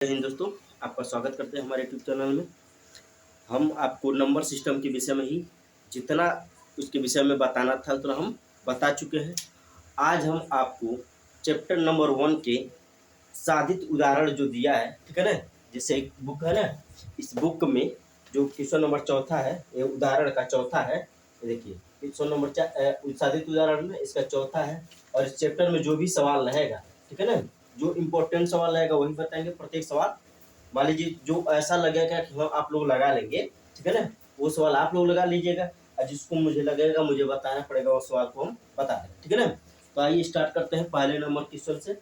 जय हिंद दोस्तों, आपका स्वागत करते हैं हमारे यूट्यूब चैनल में। हम आपको नंबर सिस्टम के विषय में ही जितना उसके विषय में बताना था उतना हम बता चुके हैं। आज हम आपको चैप्टर नंबर 1 के साधित उदाहरण जो दिया है, ठीक है ना, जैसे एक बुक है ना, इस बुक में जो क्वेश्चन नंबर चौथा है, ये उदाहरण का चौथा है। देखिए क्वेश्चन नंबर साधित उदाहरण में इसका चौथा है और इस चैप्टर में जो भी सवाल रहेगा, ठीक है ना, जो इम्पोर्टेंट सवाल रहेगा वही बताएंगे। प्रत्येक सवाल मान लीजिए जो ऐसा लगेगा कि हम आप लोग लगा लेंगे, ठीक है ना, वो सवाल आप लोग लगा लीजिएगा और जिसको मुझे लगेगा मुझे बताना पड़ेगा वो सवाल को हम बता देंगे, ठीक है ना। तो आइए स्टार्ट करते हैं पहले नंबर क्वेश्चन से।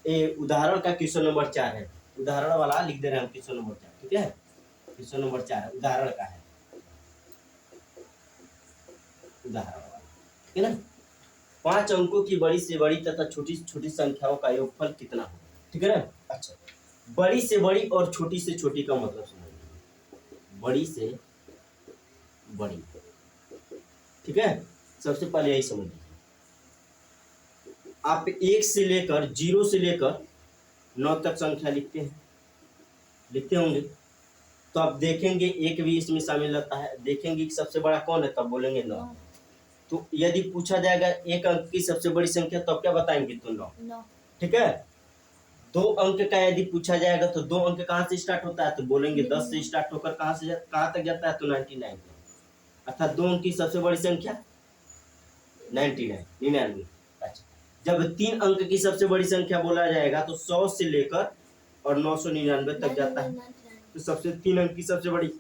ये उदाहरण का क्वेश्चन नंबर 4 है, उदाहरण वाला लिख दे रहे हैं हम क्वेश्चन नंबर 4, ठीक है। क्वेश्चन नंबर 4 है, उदाहरण का है, उदाहरण वाला, ठीक है ना। 5 अंकों की बड़ी से बड़ी तथा छोटी से छोटी संख्याओं का योगफल कितना हो, ठीक है ना। अच्छा, बड़ी से बड़ी और छोटी से छोटी का मतलब समझिए, बड़ी से बड़ी, ठीक है। सबसे पहले यही समझ लीजिए, आप 1 से लेकर 0 से लेकर 9 तक संख्या लिखते होंगे, तो आप देखेंगे एक भी इसमें शामिल रहता है, देखेंगे कि सबसे बड़ा कौन है, तब बोलेंगे 9। तो यदि पूछा जाएगा एक अंक की सबसे बड़ी संख्या, तो क्या बताएंगे, तो 9, ठीक है। 2 अंक का यदि पूछा जाएगा तो 2 अंक कहाँ से स्टार्ट होता है, तो बोलेंगे 10 से स्टार्ट होकर कहाँ तक जाता है, तो 99, अर्थात 2 अंक की सबसे बड़ी संख्या 99। अच्छा, जब 3 अंक की सबसे बड़ी संख्या बोला जाएगा तो 100 से लेकर और 999 तक जाता है, तो सबसे 3 अंक की सबसे बड़ी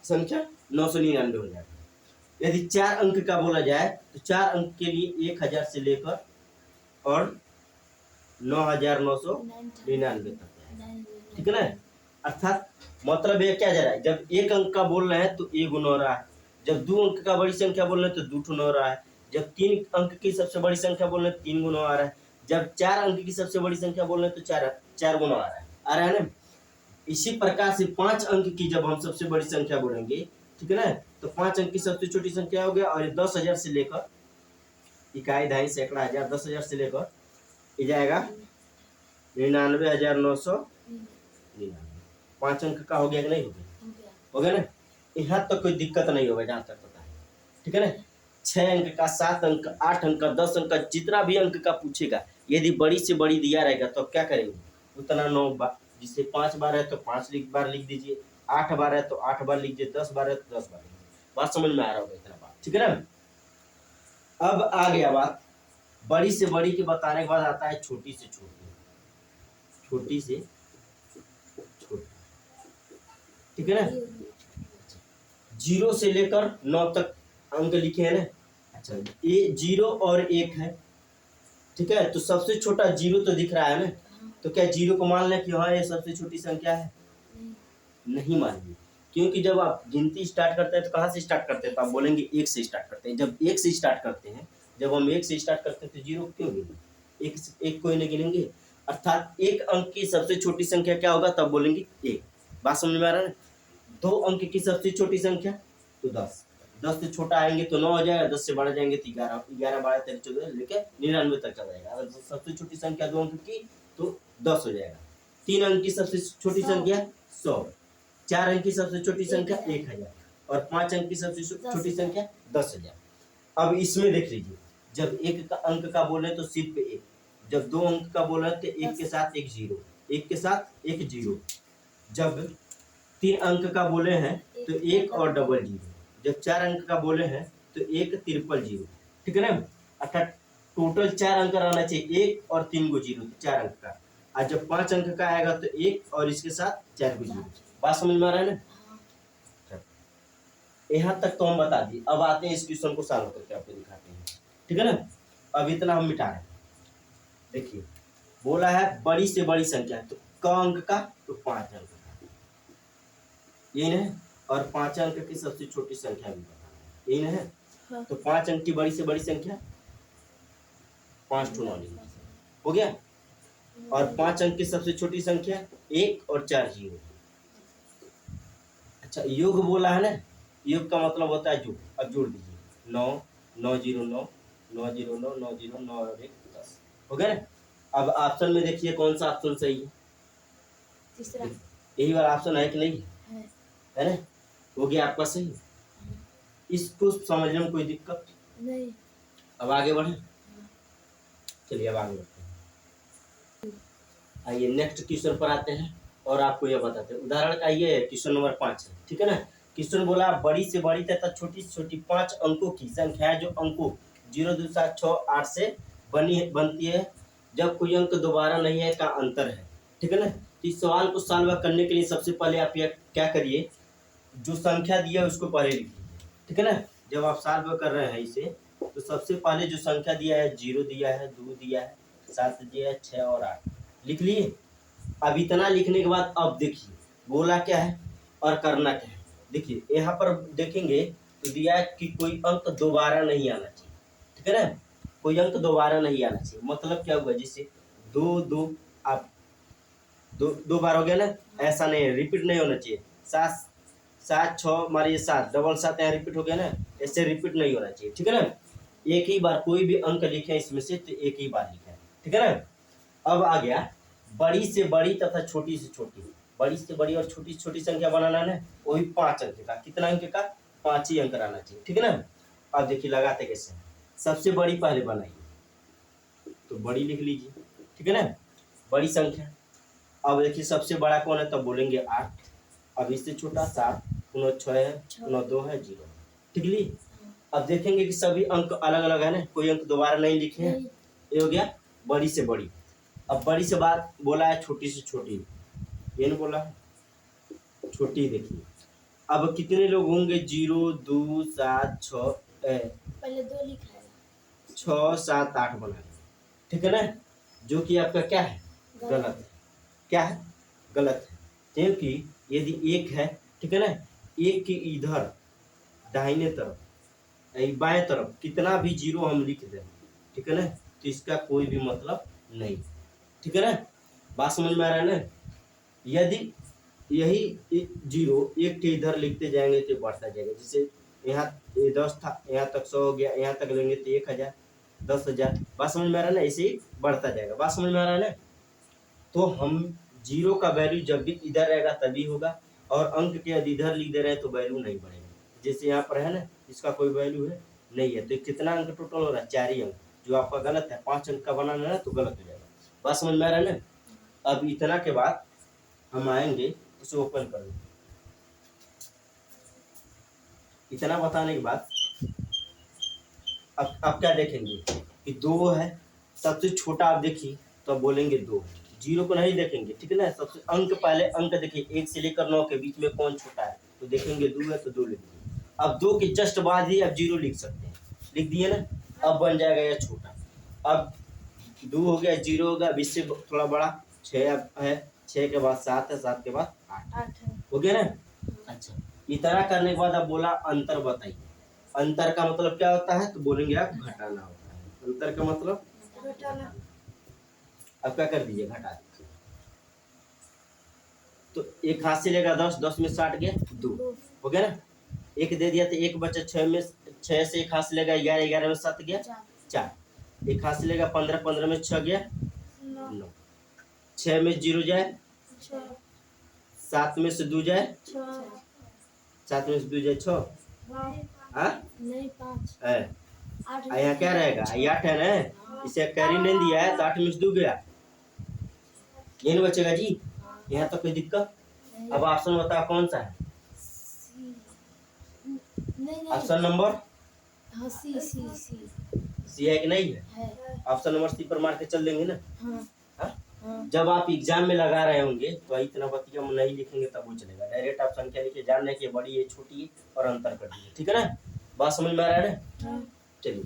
संख्या 999 हो जाएगा। यदि 4 अंक का बोला जाए तो 4 अंक के लिए 1000 से लेकर और 9999 तक जाएगा, ठीक है ना। अर्थात मतलब ये क्या जा रहा है, जब 1 अंक का बोल रहे हैं तो 1 गुना हो रहा है, जब 2 अंक का बड़ी संख्या बोल रहे हैं तो 2 गुना हो रहा है, जब 3 अंक की सबसे बड़ी संख्या बोल रहे हैं 3 गुना आ रहा है, जब 4 अंक की सबसे बड़ी संख्या बोल रहे हैं तो 4 गुना आ रहा है ना। इसी प्रकार से 5 अंक की जब हम सबसे बड़ी संख्या बोलेंगे, ठीक है ना, तो 5 अंक की सबसे छोटी संख्या हो गया, और ये 10,000 से लेकर इकाई दहाई सैकड़ा हजार 10,000 से लेकर ये जाएगा 99,999। 5 अंक का हो गया कि नहीं हो गया ना। यहाँ तक कोई दिक्कत नहीं होगा जहाँ तक पता है, ठीक है ना। 6 अंक का, 7 अंक, 8 अंक का, 10 अंक का, जितना भी अंक का पूछेगा, यदि बड़ी से बड़ी दिया रहेगा तो क्या करेंगे, उतना 9 बार, जिससे 5 बार है तो 5 बार लिख दीजिए, 8 बार है तो 8 बार लिख दीजिए, 10 बार है तो 10 बार लिख दीजिए। बात समझ में आ रहा होगा इतना बात, ठीक है ना। अब आ गया बात बड़ी से बड़ी के बताने के बाद आता है छोटी से छोटी, छोटी से छोटी, ठीक है ना। 0 से लेकर 9 तक अंक लिखे हैं ना। अच्छा, ये 0 और 1 है, ठीक है, तो सबसे छोटा 0 तो दिख रहा है ना, तो क्या 0 को मान लें कि हाँ ये सबसे छोटी संख्या है, नहीं मानिए, क्योंकि जब आप गिनती स्टार्ट करते हैं तो कहाँ से स्टार्ट करते हैं, तो आप बोलेंगे 1 से स्टार्ट करते हैं। जब 1 से स्टार्ट करते हैं, जब हम 1 से स्टार्ट करते हैं तो 0 क्यों गिनेंगे, एक कोई नहीं गिनेंगे, अर्थात 1 अंक की सबसे छोटी संख्या क्या होगा, तब बोलेंगे 1। बात समझ में आ रहा है। 2 अंक की सबसे छोटी संख्या तो 10, 10 से छोटा आएंगे तो 9 हो जाएगा, 10 से बढ़ जाएंगे तो 11, 11 12 13 14 लेके 99 तक चला जाएगा। अगर सबसे छोटी संख्या 2 अंक की तो 10 हो जाएगा। 3 अंक की सबसे छोटी संख्या 100, 4 अंक की सबसे छोटी संख्या 1000 और 5 अंक की सबसे छोटी संख्या 10,000। अब इसमें देख लीजिए, जब 1 का अंक का बोले तो सिर्फ 1, जब 2 अंक का बोले तो 1 के साथ 1 0, 1 के साथ 1 0, जब 3 अंक का बोले हैं तो 1 और डबल 0, जब 4 अंक का बोले हैं तो 1 ट्रिपल 0, ठीक है ना। अर्थात टोटल 4 अंक रहना चाहिए, 1 और 3 गो 0, 4 अंक का, और जब 5 अंक का आएगा तो 1 और इसके साथ 4 गो 0। बात समझ में आ रहा है ना। यहाँ तक तो हम बता दिए, अब आते हैं इस क्वेश्चन को सॉल्व करके आपको दिखाते हैं, ठीक है ना। अब इतना हम मिटा रहे हैं। देखिए बोला है बड़ी से बड़ी संख्या, तो क अंक का तो 5 अंक का, यही ना, और 5 अंक की सबसे छोटी संख्या भी बताना है, यही ना है। हाँ। तो 5 अंक की बड़ी से बड़ी संख्या 5 2 9 हो गया, और 5 अंक की सबसे छोटी संख्या 1 और 4 0। अच्छा, योग बोला है ना, योग का मतलब होता है जोड़। अब जोड़ दीजिए 9 9 0 9 9 0 9 9 0 9 और 1 10 हो गया ना। अब ऑप्शन में देखिए कौन सा ऑप्शन सही है, तीसरा यही वाला ऑप्शन है कि नहीं? है। है ना? हो गया आपका सही। इसको समझने में कोई दिक्कत? नहीं। अब आगे बढ़े। चलिए अब आगे बढ़ते हैं। आइए नेक्स्ट क्वेश्चन पर आते हैं और आपको यह बताते हैं। उदाहरण का ये क्वेश्चन नंबर 5 है, ठीक है ना। क्वेश्चन बोला बड़ी से बड़ी तथा छोटी से छोटी 5 अंकों की संख्या जो अंकों 0 2 7 6 8 से बनती है जब कोई अंक दोबारा नहीं है का अंतर है, ठीक है ना। तो इस सवाल को सॉल्व करने के लिए सबसे पहले आप यह क्या करिए, जो संख्या दिया है उसको पहले लिखिए, ठीक है ना। जब आप सॉल्व कर रहे हैं इसे तो सबसे पहले जो संख्या दिया है 0 दिया है, 2 दिया है, 7 दिया है, 6 और 8 लिख लिए। अब इतना लिखने के बाद अब देखिए बोला क्या है और करना क्या है। देखिए यहाँ पर देखेंगे तो दिया है कि कोई अंक दोबारा नहीं आना चाहिए, ठीक है ना। कोई अंक दोबारा नहीं आना चाहिए मतलब क्या हुआ, जैसे 2 2 आप दो बार हो गया ना, ऐसा नहीं है, रिपीट नहीं होना चाहिए। 7 7 6 मारिए 7 डबल 7 यहाँ रिपीट हो गया ना, ऐसे रिपीट नहीं होना चाहिए, ठीक है ना। एक ही बार कोई भी अंक लिखे इसमें से तो एक ही बार लिखा है, ठीक है ना। अब आ गया बड़ी से बड़ी तथा छोटी से छोटी, बड़ी से बड़ी और छोटी से छोटी संख्या बनाना है ना, वही 5 अंक का, कितना अंक का, 5 ही अंक रहना चाहिए, ठीक है ना। अब देखिए लगाते कैसे, सबसे बड़ी पहले बनाइए तो बड़ी लिख लीजिए, ठीक है ना, बड़ी संख्या। अब देखिए सबसे बड़ा कौन है, तब बोलेंगे 8। अब इससे छोटा 7, 6 है, 2 है, 0, ठीक ली। अब देखेंगे कि सभी अंक अलग अलग है ना, कोई अंक दोबारा नहीं लिखे हैं, ये हो गया बड़ी से बड़ी। अब बड़ी से बात बोला है छोटी से छोटी, ये नहीं बोला है, छोटी। देखिए अब कितने लोग होंगे, 0 2 7 6 पहले 2 लिखा है, 6 7 8 बना, ठीक है ना, जो कि आपका क्या है, गलत है। क्या है, गलत है, क्योंकि यदि 1 है, ठीक है ना, 1 की इधर दाहिने तरफ बाएं तरफ कितना भी 0 हम लिख दें, ठीक है ना, तो इसका कोई भी मतलब नहीं, ठीक है ना। बात समझ में आ रहा है ना। यदि यही 0 1 के इधर लिखते जाएंगे तो बढ़ता जाएगा, जैसे यहाँ 10 था, यहाँ तक 100 हो गया, यहाँ तक लेंगे तो 1000 10,000। बात समझ में आ रहा है ना, ऐसे ही बढ़ता जाएगा। बात समझ में आ रहा है ना। तो हम 0 का वैल्यू जब भी इधर रहेगा तभी होगा, और अंक के यदि इधर लिख दे रहे हैं तो वैल्यू नहीं बढ़ेगा। जैसे यहाँ पर है ना, इसका कोई वैल्यू है नहीं है, तो कितना अंक टोटल हो रहा है, 4 ही अंक, जो आपका गलत है। 5 अंक का बनाना है ना तो गलत हो जाएगा। बात समझ में आ रहा है ना। अब इतना के बाद हम आएंगे, उसे ओपन कर देंगे। इतना बताने के बाद अब क्या देखेंगे कि 2 है, सबसे छोटा आप देखिए तो अब बोलेंगे 2, 0 को नहीं देखेंगे, ठीक है ना। सबसे अंक पहले अंक देखिए 1 से लेकर 9 के बीच में कौन छोटा है, तो देखेंगे 2 है तो 2 लिख दिए। अब 2 के जस्ट बाद ही अब 0 लिख सकते हैं, लिख दिए ना। अब बन जाएगा यह छोटा। अब 2 हो गया, 0 होगा, अब इससे थोड़ा बड़ा 6 है, 6 के बाद 7 है, 7 के बाद 8 हो गया ना। अच्छा, इतना करने के बाद अब बोला अंतर बताइए। अंतर का मतलब क्या होता है, तो बोलेंगे आप घटाना होता है। अंतर का मतलब घटाना। अब क्या कर दीजिए, घटा दीजिए। तो एक हाथ से लेगा 10, 10 में 60 गया 2 हो गया ना। एक दे दिया तो एक बचा, 6 से एक हाथ से लेगा 11, 11 में 7 गया 4। एक हाथ से लेगा 15, 15 में 6 गया 9। 6 में 0 जाए, 7 में से 2 जाए, 7 में से 2 जाए 6, नहीं 5 है। यहाँ क्या रहेगा, 8 है ना, इसे कैरी नहीं दिया है तो 8 में से 2 गया, ये नहीं बचेगा जी। यहाँ तो कोई दिक्कत। अब ऑप्शन बताओ कौन सा है, ऑप्शन नंबर सी है कि नहीं है। ऑप्शन नंबर सी पर मार के चल देंगे ना। हाँ? जब आप एग्जाम में लगा रहे होंगे तो इतना बतिया हम नहीं लिखेंगे तब वो चलेगा, डायरेक्ट आप संख्या लिखे, जान रहे कि बड़ी है छोटी है और अंतर कर दीजिए, ठीक है ना। बात समझ में आ रहा है ना। चलिए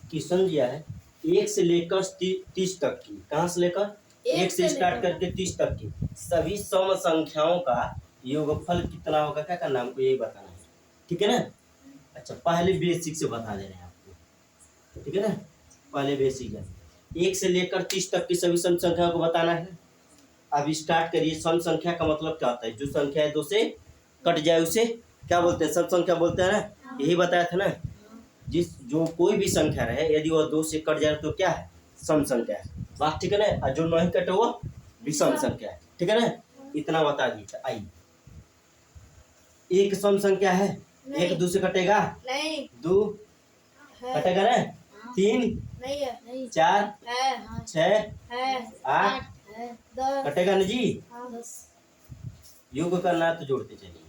क्वेश्चन दिया है 1 से लेकर 30 तक की, कहाँ से लेकर 1 से स्टार्ट करके 30 तक की सभी सम संख्याओं का योगफल कितना होगा, क्या करना हमको यही बताना है, ठीक है ना। अच्छा पहले बेसिक से बता दे रहे हैं आपको, ठीक है ना। पहले बेसिक है 1 से लेकर 30 तक की सभी सम संख्याओं को बताना है। अब स्टार्ट करिए। सम संख्या का मतलब क्या होता है, जो संख्या 2 से कट जाए उसे क्या बोलते हैं, सम संख्या बोलते हैं ना। यही बताया था ना, जो कोई भी संख्या रहे यदि वह 2 से कट जाए तो क्या है, सम संख्या है। बात ठीक है ना। और जो नहीं कटे वो विषम संख्या है, ठीक है ना। इतना बता दीजिए। आइए, एक सम संख्या है, एक दो से कटेगा, नहीं दो है, कटेगा ना, तीन, नहीं है, नहीं चार, है, छह, है, आठ, है, 10 कटेगा ना जी। 10 योग करना है तो जोड़ते चलिए।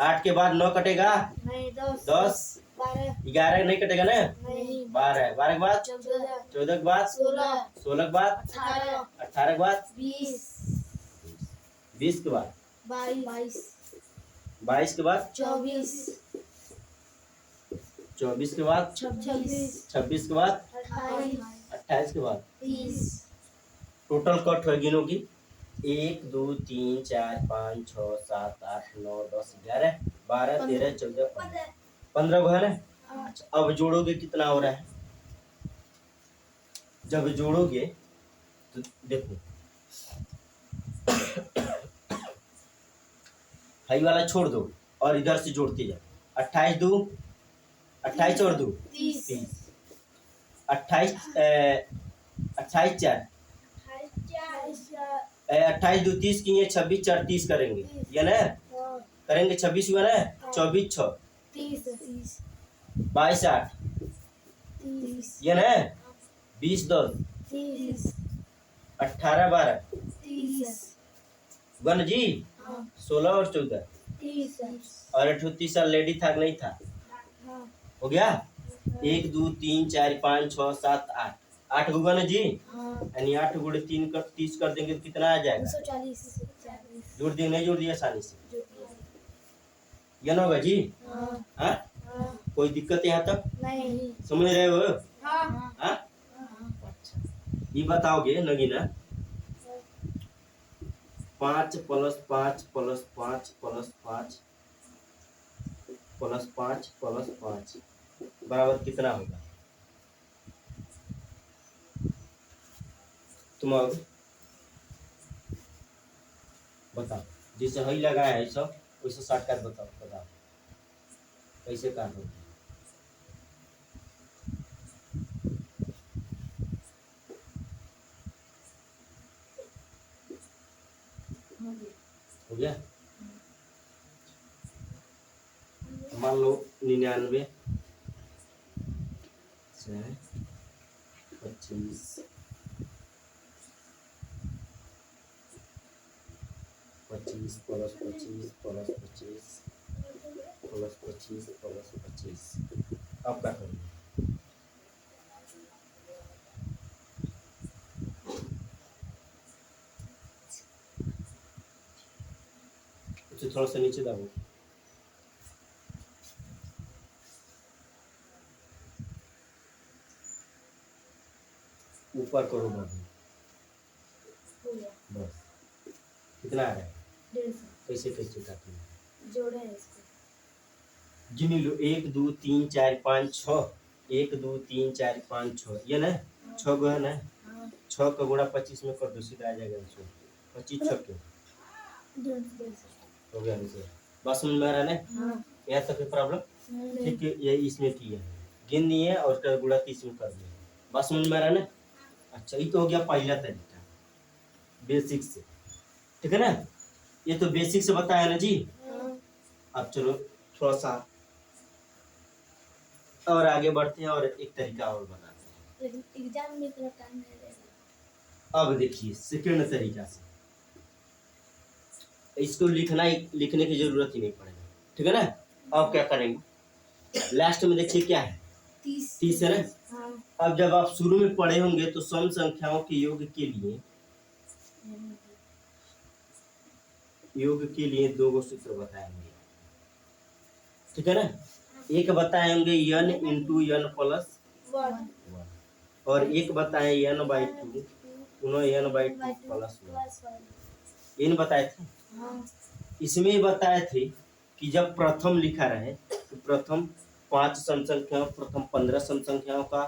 8 के बाद 9 कटेगा, नहीं 10 10, 12 11 नहीं कटेगा ना, नहीं 12, 12 के बाद 14 14 के बाद 16 16 के बाद 18 18 के बाद 20 20 के बाद 22 22 के बाद 24 24 के बाद 26 26 के बाद 28 28 के बाद 30 टोटल कट हो गिनोगी 1 2 3 4 5 6 7 8 9 10 11 12 13 14 15 को है ना। अच्छा, अब जोड़ोगे कितना हो रहा है। जब जोड़ोगे तो देखो हाई वाला छोड़ दो और इधर से जोड़ते जाओ। 28 दो 28 और 2 30 28 28 4 28 2 30 किए 26 4 30 करेंगे, ये ना करेंगे। 26 हुआ ना, 24 6 30 22 8 30 ये ना, 20 10 30 18 12 30 हुआ ना जी। 16 और 14 30 और 38 साल लेडी था कि नहीं था, हो गया। 1 2 3 4 5 6 7 8 8 होगा ना जी। यानी 8 गुणे 3 कर 30 कर देंगे तो कितना आ जाएगा। 240 जोड़ दिए नहीं, जोड़ दिया आसानी से, ये ना होगा जी। हाँ, कोई दिक्कत यहाँ तक नहीं समझ रहे हो। हाँ हाँ, अच्छा, ये बताओगे नगीना 5 + 5 + 5 + 5 + 5 + 5 बराबर कितना होगा। तुम अब बताओ, जैसे हई लगाया है सब वैसे शॉर्टकट बताओ, बताओ कैसे काट होता है। हो गया। मान लो 99 से 25 25 + 25 + 25 + 25 + 25 अब क्या करेंगे। इसे थोड़ा सा नीचे दाबो, ऊपर करो बाबू, बस कितना आ रहा है। 150 कैसे कैसे काटना है जोड़े हैं इसको। गिन लो। 1 2 3 4 5 6 1 2 3 4 5 6 ये ना 6 गो है ना। 6 का गुणा 25 में कर दो, सीधा आ जाएगा आंसर। 25 6 के हो गया आंसर। बस समझ में आ रहा है ना। हाँ यहाँ तक प्रॉब्लम ठीक है। ये इसमें किया है, गिन दिए और उसका गुणा 30 में कर दिया। बस समझ में आ रहा है ना। अच्छा, ये तो हो गया पहला तरीका बेसिक से, ठीक है ना। ये तो बेसिक से बताया ना जी। अब चलो थोड़ा सा और आगे बढ़ते हैं और एक तरीका और बनाते हैं। लेकिन एग्जाम में इतना टाइम नहीं रहेगा। अब देखिए सेकंड तरीका से, इसको लिखने की जरूरत ही नहीं पड़ेगा, ठीक है ना। अब क्या करेंगे, लास्ट में देखिए क्या है 30 है ना। हाँ अब जब आप शुरू में पढ़े होंगे तो सम संख्याओं के योग के लिए 2 गो सूत्र बताएंगे, ठीक है ना। एक बताएंगे n × n + 1 और एक बताए n/2 n/2 + 1। इन बताए थे। इसमें बताए थे कि जब प्रथम लिखा रहे तो प्रथम 5 सम संख्याओं, प्रथम 15 सम संख्याओं का,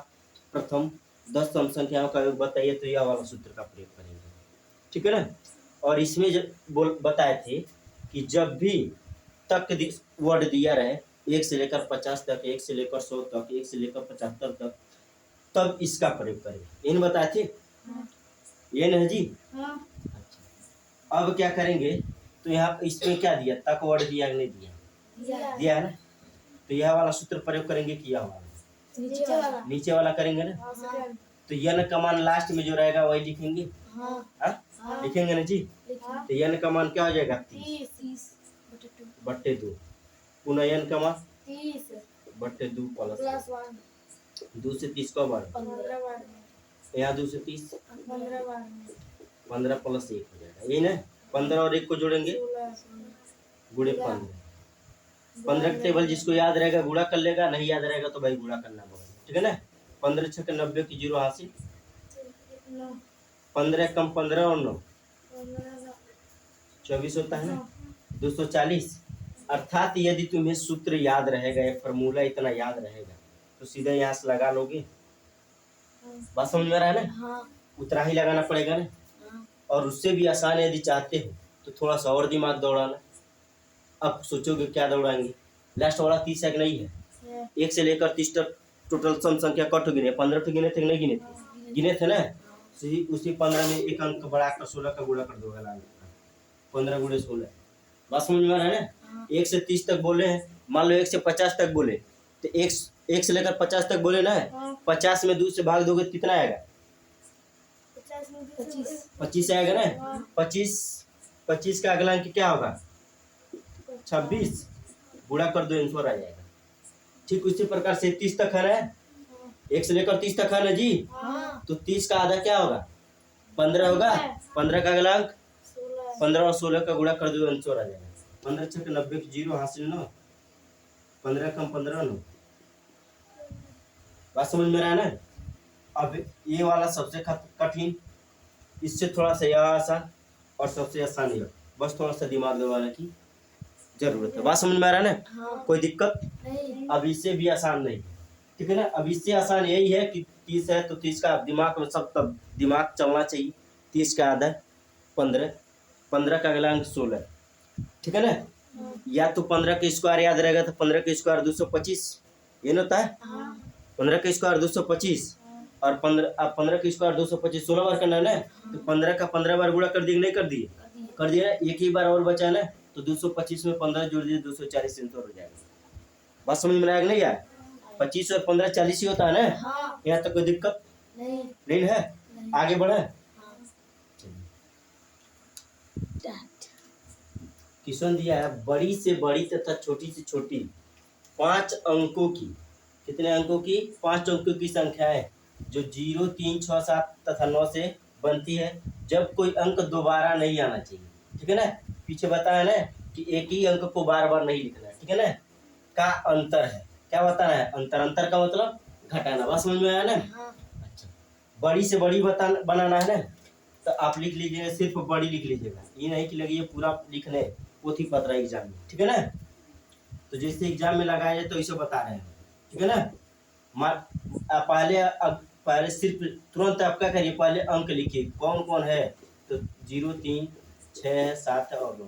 प्रथम 10 सम संख्याओं का योग बताइए तो यह वाला सूत्र का प्रयोग करेंगे, ठीक है ना। और इसमें बताए थे कि जब भी तक वर्ड दिया रहे 1 से लेकर 50 तक, 1 से लेकर 100 तक, 1 से लेकर 75 तक, तब इसका प्रयोग करें। इन बताए थे। हाँ ये न है जी। हाँ अच्छा, अब क्या करेंगे, तो यहाँ इसमें क्या दिया, तक वर्ड दिया कि नहीं दिया, दिया दिया है ना। तो यह वाला सूत्र प्रयोग करेंगे कि यह वाला, नीचे वाला नीचे वाला करेंगे ना। हाँ तो यन का मान लास्ट में जो रहेगा वही लिखेंगे। हाँ हाँ हाँ लिखेंगे ना जी। हाँ तो यन का मान क्या हो जाएगा, 30 30 बट्टे 2। पुनः यन का मान 30 बट्टे 2 प्लस प्लस 1 2 से 30 का बार, 15 बार यहाँ 2 से 30, 15 बार 15 प्लस 1 हो जाएगा, यही ना। 15 और 1 को जोड़ेंगे, 16 गुणे 15। 15 का टेबल जिसको याद रहेगा गुणा कर लेगा, नहीं याद रहेगा तो भाई गुणा करना पड़ेगा, ठीक है ना। 15 छक्के 90 की 0 हासिल, 15 कम 15 और 9 24 होता है ना, 240। अर्थात यदि तुम्हें सूत्र याद रहेगा, ये फॉर्मूला इतना याद रहेगा, तो सीधा यहाँ से लगा लोगे। बात समझ में आ रहा है ना, हाँ उतना ही लगाना पड़ेगा ना। हाँ और उससे भी आसान यदि चाहते हो तो थोड़ा सा और दिमाग दौड़ाना। अब सोचोगे क्या दौड़ाएंगे, लास्ट वाला 30 है कि नहीं है, 1 से लेकर 30 तक टोटल सम संख्या कट गिने, 15 तो गिने थे कि नहीं गिने थे, गिने थे ना। उसी 15 में एक अंक बढ़ाकर 16 का गुणा कर दोगे, 15 गुणे 16। बात समझ में आ रहा है ना। 1 से 30 तक बोले हैं, मान लो 1 से 50 तक बोले, तो 1 से लेकर 50 तक बोले ना, 50 में 2 से भाग दोगे तो कितना आएगा, 25 आएगा ना। 25 का अगला अंक क्या होगा, 26, गुणा कर दो, आंसर आ जाएगा। ठीक उसी प्रकार से 30 तक है ना, 1 से लेकर 30 तक है ना जी। तो 30 का आधा क्या होगा, 15 होगा। 15 का अगला अंक 15 और 16 का गुणा कर दो, आंसर आ जाएगा। 15 छक्के 90 की 0 हासिल 9, 15 कम 15 9। बात समझ में रहा है ना। अब ये वाला सबसे कठिन, इससे थोड़ा सा यह आसान, और सबसे आसान यह, बस थोड़ा सा दिमाग लगाने की जरूरत है। बात समझ में आ रहा है ना, कोई दिक्कत नहीं अब इससे भी आसान नहीं, ठीक है ना। अब इससे आसान यही है कि 30 है तो 30 का दिमाग में सब तब दिमाग चलना चाहिए। 30 का आधा 15, 15 का अगला अंक 16, ठीक है ना। या तो 15 का स्क्वायर याद रहेगा, तो 15 का स्क्वायर 225, ये ना होता है। 15 का स्क्वायर 225 और 15 का स्क्वायर 225 16 बार करना है ना। तो 15 का 15 बार गुणा कर दिए, नहीं कर दिए, कर दिया ना। एक ही बार और बचा है ना, तो 225 में 15 जोड़ दीजिए, 240 आंसर हो जाएगा। बात समझ में आएगा नहीं यार। 25 और 15 40 ही होता है ना। यहाँ तक कोई दिक्कत नहीं है, आगे बढ़े। क्वेश्चन दिया है, बड़ी से बड़ी तथा छोटी से छोटी 5 अंकों की, कितने अंकों की, 5 अंकों की संख्याएं जो 0 3 6 7 तथा 9 से बनती है, जब कोई अंक दोबारा नहीं आना चाहिए, ठीक है ना। पीछे बताया ना कि एक ही अंक को बार बार नहीं लिखना है, ठीक है ना। का अंतर है, क्या बताना है, अंतर, अंतर का मतलब घटाना। बस समझ में आया ना। अच्छा, बड़ी से बड़ी बनाना है ना, तो आप लिख लीजिएगा, सिर्फ बड़ी लिख लीजिएगा, ये नहीं कि लगी ये पूरा लिखने पोथी पत्र एग्जाम में, ठीक है ना। तो जैसे एग्जाम में लगाया जाए तो इसे बता रहे हैं, ठीक है ना। पहले सिर्फ तुरंत आप क्या करिए, पहले अंक लिखिए कौन कौन है, तो 0 3 6 7 और 9,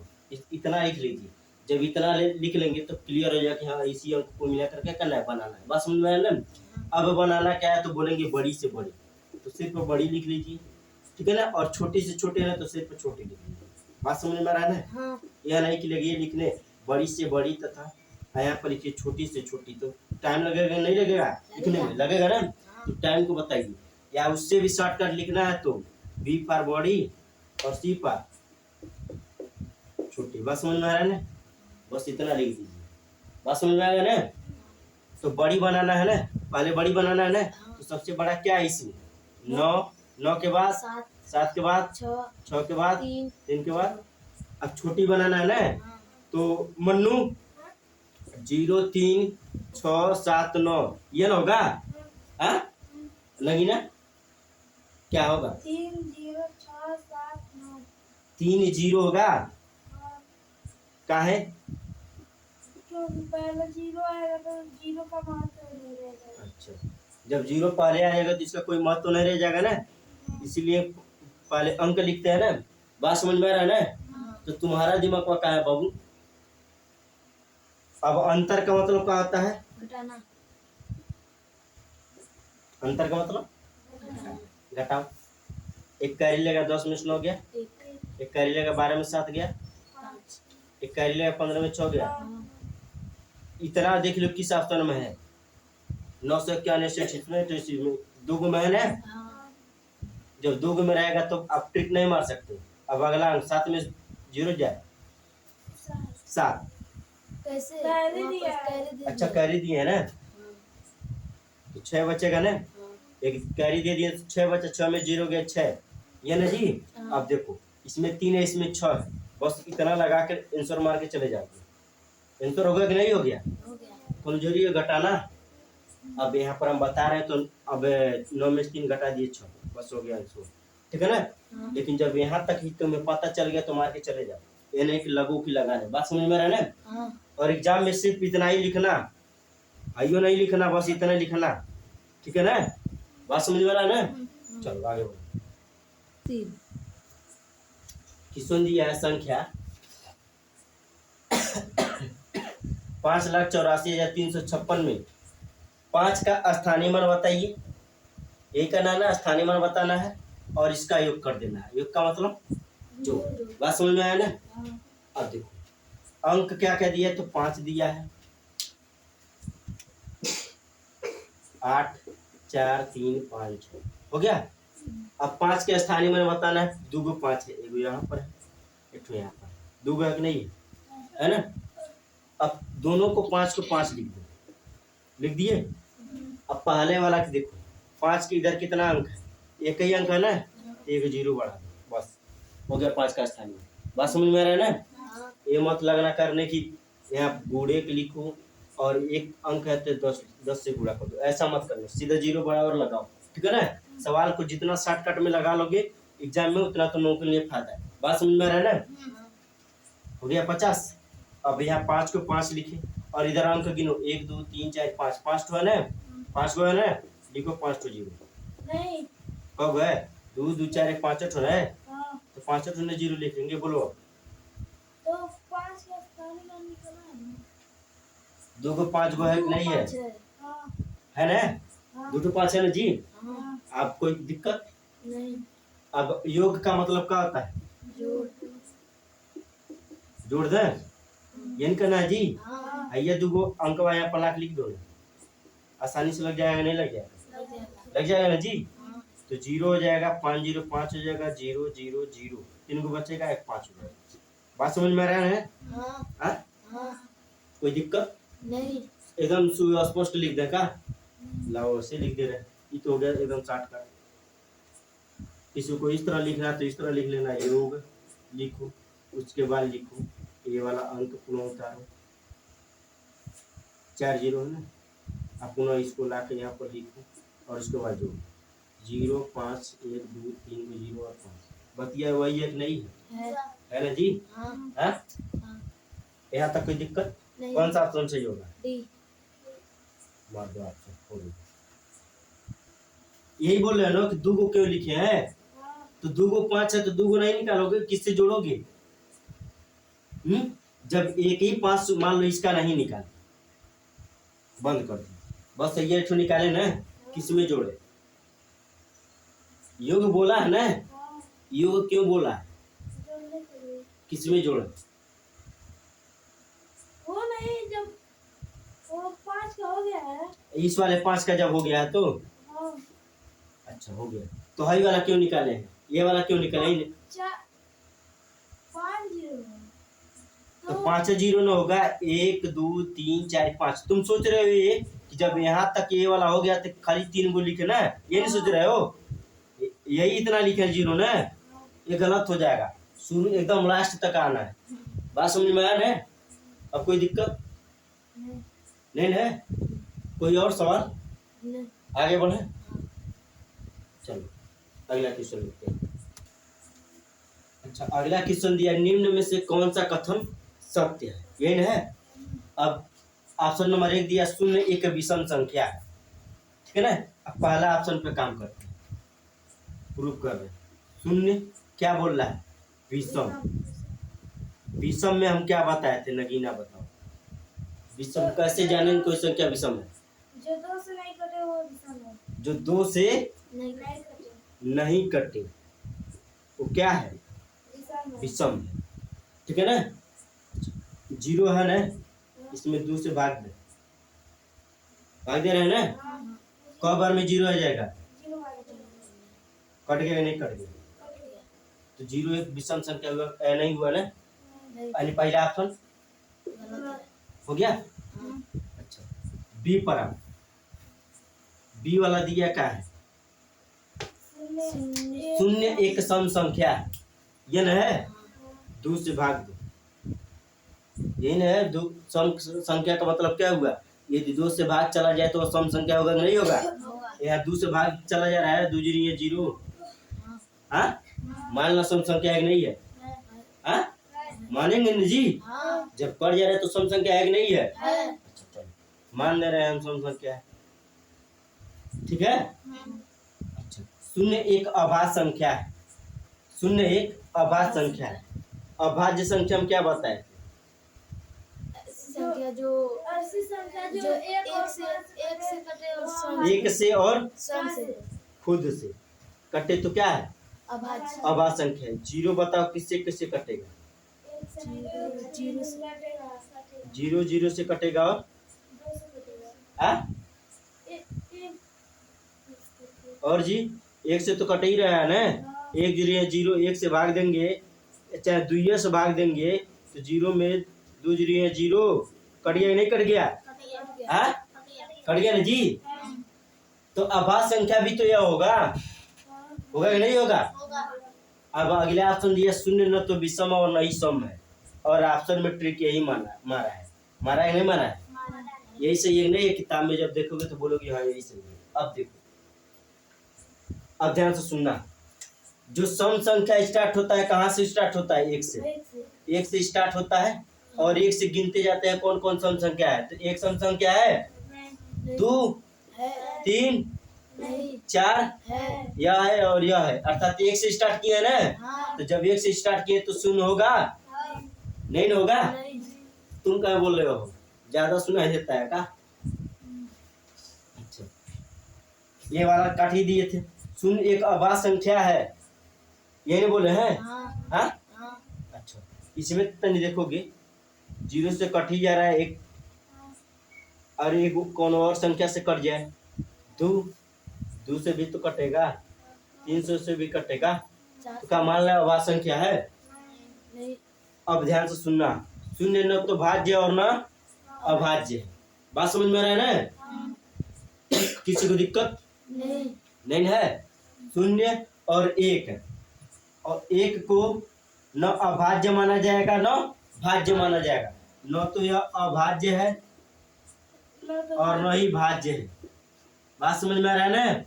इतना लिख लीजिए। जब इतना लिख लेंगे तो क्लियर हो जाएगा कि हाँ इसी अंक को मिला करके करना है, बनाना है। बस समझ में आया ना। अब बनाना क्या है, तो बोलेंगे बड़ी से बड़ी, तो सिर्फ बड़ी लिख लीजिए, ठीक है ना। और छोटी से छोटे है तो सिर्फ छोटी लिख लीजिए। बात समझ में आ रहा है ना। यह नहीं कि लगी लिखने बड़ी से बड़ी तथा यहाँ पर लिखिए छोटी से छोटी, तो टाइम लगेगा नहीं लगेगा, लिखने में लगेगा ना। तो टाइम को बताइए, या उससे भी शॉर्टकट लिखना है तो बी फॉर बॉडी और सी फॉर छोटी। बात समझ में आ रहा है ना, बस इतना लिख दीजिए। बात समझ में आएगा ना। तो बड़ी बनाना है ना, पहले बड़ी बनाना है ना, तो सबसे बड़ा क्या है इसमें, 9, 9 के बाद 7 के बाद 6 के बाद 3 के बाद। अब छोटी बनाना है ना, तो मन्नू 0 3 6 7 9 ये ना होगा, हाँ लगी ना, क्या होगा 3 0 6 7 9 3 0 होगा, का है पहले 0 आएगा तो 0 का महत्व नहीं रहेगा। अच्छा, जब 0 पहले आएगा तो इसका कोई महत्व नहीं रह जाएगा ना, इसीलिए पहले अंक लिखते हैं ना। बात समझ में आ रहा है ना। तो तुम्हारा दिमाग का है बाबू। अब अंतर का मतलब क्या होता है, घटाना, अंतर का मतलब घटाओ। एक कैरी लेगा 10 में 9 गया, एक एक कैरी लेगा 12 में 7 गया, 5 एक कैरी लेगा 15 में 6 गया। इतना देख लो किस ऑप्शन में है। 991 से छिपने तो इसी में दो गो में है ना। हाँ जब दो गो में रहेगा तो आप ट्रिक नहीं मार सकते। अब अगला अंक 7 में 0 जाए 7। कैसे कैरी वहाँ पर दिया है। कैरी दे अच्छा दिया। कैरी दिए है ना, हाँ, तो 6 बचेगा ना। हाँ, एक कैरी दे दिए तो 6 बचा, 6 में 0 गया 6, ये ना जी। हाँ। अब देखो इसमें 3 है इसमें 6 है, बस इतना लगा कर आंसर मार के चले जाते। आंसर हो गया कि नहीं हो गया? हो गया। कमजोरी है घटाना। अब यहाँ पर हम बता रहे हैं तो अब 9 में 3 घटा दिए 6, बस हो गया आंसर, ठीक है ना। हाँ, लेकिन जब यहाँ तक ही तुम्हें पता चल गया तो मार के चले जाओ, ये नहीं कि लगू की लगाने। बात समझ में आ रहा है ना। हाँ, और एग्जाम में सिर्फ इतना ही लिखना, आइयो नहीं लिखना, बस इतना लिखना, ठीक है ना। बात समझ में आ रहा है ना। चलो आगे बढ़ो। 3 किसने दिया है संख्या 5,84,356 में 5 का स्थानीय मान बताइए। एक का नाना स्थानीय मान बताना है और इसका योग कर देना है। योग का मतलब जो। बात समझ में आया ना। हाँ, अब देखो अंक क्या क्या दिया है, तो 5 दिया है, 8 4 3 5 6 हो गया। अब 5 के स्थानीय मान बताना है। 2 गो 5 है, एगो यहाँ पर है, एक यहाँ पर, 2 गो है कि नहीं है ना। अब दोनों को 5 को 5 लिख दो, लिख दिए। अब पहले वाला के देखो 5 के इधर कितना अंक है, एक ही अंक है ना, एक 0 बढ़ा दो, बस हो गया 5 का स्थानीय। बात समझ में आ रहा है ना। हाँ, ये मत लगना करने की यहाँ गुड़े के लिखो और एक अंक है तो 10 से गुणा कर दो, ऐसा मत करना, सीधा 0 बराबर लगाओ, ठीक है ना। सवाल को जितना शॉर्टकट में लगा लोगे एग्जाम में उतना तो नौकरी के लिए फायदा है। बात समझ में आ रहा है ना। हो गया 50। अब यहाँ 5 को 5 लिखे और इधर अंक गिनो 1 2 3 4 5, 5 तो है ना, 5 को है ना, लिखो 5 तो 0 नहीं। कब है, 2 2 4 1 5 8 है, हाँ, तो 5 8 में 0 लिखेंगे। बोलो तो 5 का स्थानीय मान निकला है ना। 2 को 5 गो है कि नहीं है, 5 है। हाँ, है ना। हाँ, 2 तो 5 है ना जी। हाँ, आप कोई दिक्कत। नहीं, अब योग का मतलब क्या होता है, जोड़। जोड़ दे, ये नहीं करना है जी। हाँ, आइए 2 गो अंक यहाँ पर लाख लिख दो ना, आसानी से लग जाएगा, नहीं लग जाएगा, लग जाएगा। लग जाएगा ना जी। हाँ, तो 0 हो जाएगा, 5 0 5 हो जाएगा, 0 0 0, 3 गो बचेगा, 1 5 हो जाएगा। बात समझ में आ रहा है। हाँ, हाँ? हाँ, कोई दिक्कत, नहीं, एकदम सुस्पष्ट लिख दे का, लाओ ऐसे लिख दे रहे, ये तो हो गया एकदम शॉर्ट का। किसी को इस तरह लिखना है तो इस तरह लिख लेना, योग लिखो, उसके बाद लिखो ये वाला अंक पुनः उतारो, 4 0 है ना, आप पुनः इसको ला के यहाँ पर लिखो और उसके बाद जोड़ो 0 5 1 2 3 0 और 5। बतिया वही एक नहीं है ना जी। हाँ, हाँ, हाँ, यहाँ तक कोई दिक्कत। नहीं, कौन सा ऑप्शन सही होगा, डी। मार दो ऑप्शन, हो गया। यही बोल रहे हैं ना कि 2 गो क्यों लिखे हैं, हाँ, तो 2 गो 5 है तो 2 गो नहीं निकालोगे, किससे जोड़ोगे। जब एक ही 5 मान लो इसका नहीं निकाले, बंद कर दो, बस ये ठो निकाले ना, किस में जोड़े। योग बोला है ना, हाँ, योग क्यों बोला है, जोड़ने के लिए। किस में जोड़े। वो नहीं, जब वो 5 का हो गया है। इस वाले 5 का जब हो गया है तो हाँ, अच्छा हो गया, तो हाई वाला क्यों निकाले हैं, ये वाला क्यों निकाले ही नहीं? 5 0 है तो 5 0 ना होगा, 1 2 3 4 5। तुम सोच रहे हो ये कि जब यहाँ तक ये वाला हो गया तो खाली 3 गो लिखे ना, ये नहीं सोच रहे हो, यही इतना लिखे 0 ना, ये गलत हो जाएगा, शुरू एकदम लास्ट तक आना है। बात समझ में आया ना। अब कोई दिक्कत नहीं, नहीं है, कोई और सवाल, नहीं, आगे बढ़े। चलो अगला क्वेश्चन लिखते हैं। अच्छा अगला क्वेश्चन दिया, निम्न में से कौन सा कथन सत्य है, ये ना है। अब ऑप्शन नंबर 1 दिया, शून्य एक विषम संख्या है, ठीक है ना। अब पहला ऑप्शन पे काम करते हैं, प्रूव कर रहे हैं। शून्य क्या बोल रहा है, विषम। विषम में हम क्या बताए थे, नगीना बताओ, विषम कैसे जानेंगे कोई संख्या विषम है, जो 2 से नहीं कटे वो विषम है। जो 2 से नहीं, नहीं कटे। नहीं कटे, वो क्या है? विषम है। ठीक है ना? 0 है ना, इसमें 2 से भाग दे रहे हैं ना। कब बार में 0 आ जाएगा? कट गया नहीं? कट गया। तो 0 एक विषम संख्या हुआ, नहीं हुआ ना? यानी पहला ऑप्शन हो गया। अच्छा, बी पर आओ। बी वाला दिया क्या है? शून्य एक सम संख्या है, ये न है। 2 से भाग दो, यही न है। 2 सम संख्या का मतलब क्या हुआ? यदि 2 से भाग चला जाए तो वो सम संख्या होगा कि नहीं होगा? यहाँ 2 से भाग चला जा रहा है, 2 जीरो 0। हाँ, मान लो सम संख्या है कि नहीं है? हाँ, मानेंगे न जी? जब कट जा रहा है तो सम संख्या है कि नहीं है? अच्छा, चलो मान ले रहे हैं हम सम संख्या है। ठीक है। अच्छा, 0 एक अभाज्य संख्या है। 0 एक अभाज्य संख्या है। अभाज्य संख्या में क्या बताए? संख्या जो एक से कटे और सम एक से और सम से खुद से कटे तो क्या है? अभाज्य। अभाज्य संख्या है। 0 बताओ किससे किससे कटेगा? 0 0 से कटेगा और और जी 1 से तो कट ही रहा है ना। 1 0 0, 1 से भाग देंगे, चाहे 2 से भाग देंगे तो 0 में 2 0 0 कट गया नहीं? कट गया। हाँ, कट गया ना जी। तो अभाज्य संख्या भी तो यह होगा कि नहीं होगा? अब अगले ऑप्शन दिया 0 न तो विषम और न ही सम है, और ऑप्शन में ट्रिक यही मारा है कि नहीं मारा है? यही सही है नहीं? किताब में जब देखोगे तो बोलोगे हाँ यही सही है। अब देखो, अब ध्यान से सुनना। जो सम संख्या स्टार्ट होता है कहाँ से स्टार्ट होता है? 1 से। 1 से स्टार्ट होता है और 1 से गिनते जाते हैं कौन कौन सम संख्या है। तो एक सम संख्या है 2 3 4 यह है और यह है, अर्थात 1 से स्टार्ट किया है ना। तो जब 1 से स्टार्ट किए तो 0 होगा नहीं ना? होगा। तुम क्या बोल रहे हो? ज्यादा सुनाई देता है का? अच्छा, ये वाला काट ही दिए थे। 0 एक अभाज्य संख्या है, ये नहीं बोले हैं? हाँ। अच्छा, इसमें तनी देखोगे 0 से कट ही जा रहा है एक, और एक कौन और संख्या से कट जाए 2 से भी तो कटेगा, 300 से भी कटेगा। तो क्या मान लो अभाज्य संख्या है? अब ध्यान से सुनना। 0 न तो भाज्य और न अभाज्य है। बात समझ में आ रहा है ना? किसी को दिक्कत नहीं है? 0 और 1, और 1 को न अभाज्य माना जाएगा न भाज्य माना जाएगा। न तो यह अभाज्य है और न ही भाज्य है। बात समझ में आ रहा है ना?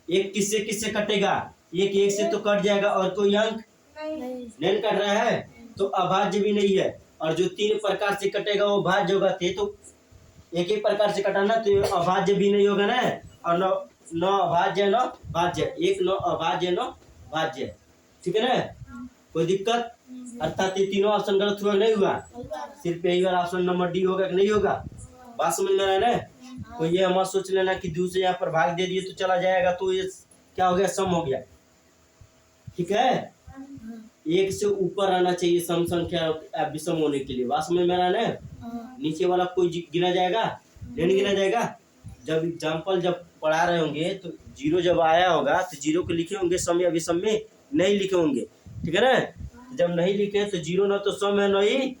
1 किससे किससे कटेगा? 1 से तो कट जाएगा, और कोई अंक नहीं कट रहा है तो अभाज्य भी नहीं है। और जो 3 प्रकार से कटेगा वो भाज्य होगा। तो एक ही प्रकार से कटाना तो अभाज्य भी नहीं होगा ना। और न अभाज्य न भाज्य, 1 न अभाज्य न भाज्य। ठीक है ना? कोई दिक्कत? अर्थात ये तीनों ऑप्शन गलत हुआ नहीं हुआ? सिर्फ यही वाला ऑप्शन नंबर डी होगा कि नहीं होगा? बात समझ में आ रहा है ना? कोई ये मत सोच लेना कि 2 से यहाँ पर भाग दे दिए तो चला जाएगा, तो ये क्या हो गया? सम हो गया। ठीक है? 1 से ऊपर आना चाहिए सम संख्या विषम होने के लिए। बात समझ में आ रहा है ना? नीचे वाला कोई गिना जाएगा नहीं गिना जाएगा। जब एग्जाम्पल जब पढ़ा रहे होंगे तो 0 जब आया होगा तो 0 को लिखे होंगे सम या विषम में? नहीं लिखे होंगे। ठीक है ना? जब नहीं लिखे तो 0 न तो सम है न ही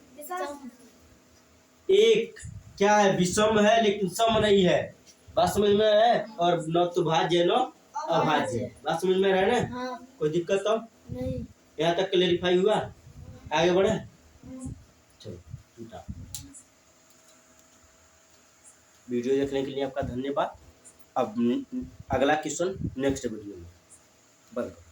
1 क्या है? विषम है लेकिन सम नहीं है। बात समझ में है? और न तो भाज्य न अभाज्य। बात समझ में आ रहा है ना? कोई दिक्कत तो नहीं? यहाँ तक क्लेरिफाई हुआ? आगे बढ़े? चलो, टूटा। वीडियो देखने के लिए आपका धन्यवाद। अब अगला क्वेश्चन नेक्स्ट वीडियो में। बंद करो।